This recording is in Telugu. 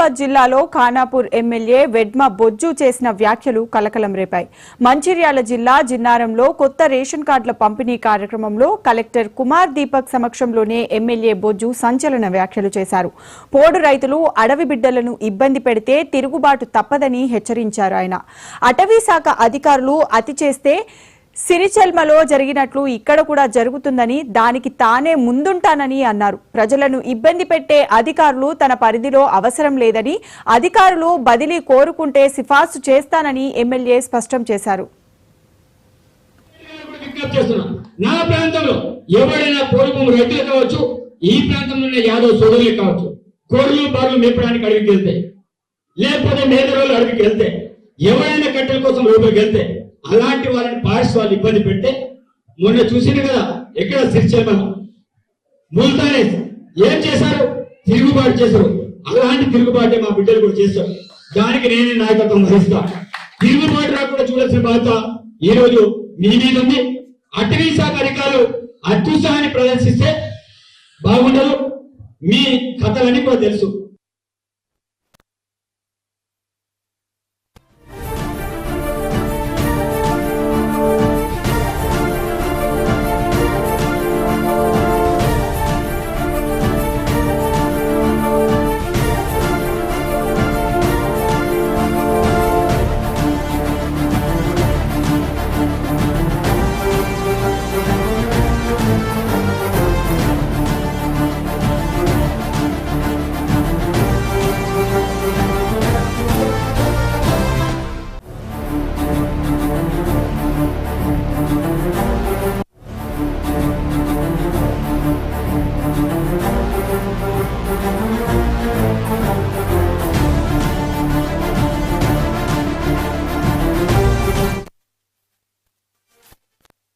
నిజామాబాద్ జిల్లాలో ఖానాపూర్ ఎమ్మెల్యే వెడ్మ బొజ్జు చేసిన వ్యాఖ్యలు కలకలం రేపాయి. మంచిర్యాల జిల్లా జిన్నారంలో కొత్త రేషన్ కార్డుల పంపిణీ కార్యక్రమంలో కలెక్టర్ కుమార్ దీపక్ సమక్షంలోనే ఎమ్మెల్యే బొజ్జు సంచలన వ్యాఖ్యలు చేశారు. పోడు రైతులు అడవి బిడ్డలను ఇబ్బంది పెడితే తిరుగుబాటు తప్పదని హెచ్చరించారు ఆయన. అటవీ శాఖ అధికారులు అతి చేస్తే సిరిచెల్మలో జరిగినట్లు ఇక్కడ కూడా జరుగుతుందని, దానికి తానే ముందుంటానని అన్నారు. ప్రజలను ఇబ్బంది పెట్టే అధికారులు తన పరిధిలో అవసరం లేదని, అధికారులు బదిలీ కోరుకుంటే సిఫార్సు చేస్తానని ఎమ్మెల్యే స్పష్టం చేశారు. నా ప్రాంతంలో ఎవరైనా పూర్వభూమి రైతులు కావచ్చు, ఈ ప్రాంతంలోనే యాదవ్ సోదరులు కావచ్చు, కోర్లు బార్లు మేపడానికి అడవికి వెళ్తే, లేకపోతే మేదరోళ్ళు అడవికి వెళ్తే, ఎవరైనా కట్టెల కోసం లోపలికి వెళ్తే అలాంటి వాళ్ళని పార్ట్స్ వాళ్ళు ఇబ్బంది పెడితే మొన్న చూసింది కదా, ఎక్కడ సిరిచెల్మ ముల్తానే ఏం చేశారు, తిరుగుబాటు చేశారు. అలాంటి తిరుగుబాటే మా బిడ్డలు కూడా చేశారు. దానికి నేనే నాయకత్వం వహిస్తా. తిరుగుబాటు రాకుండా చూడాల్సిన బాధ్యత ఈ రోజు మీ మీద ఉంది. అటవీ శాఖ అధికారులు అత్యుత్సాహాన్ని ప్రదర్శిస్తే బాగుండదు. మీ కథలన్నీ కూడా తెలుసు.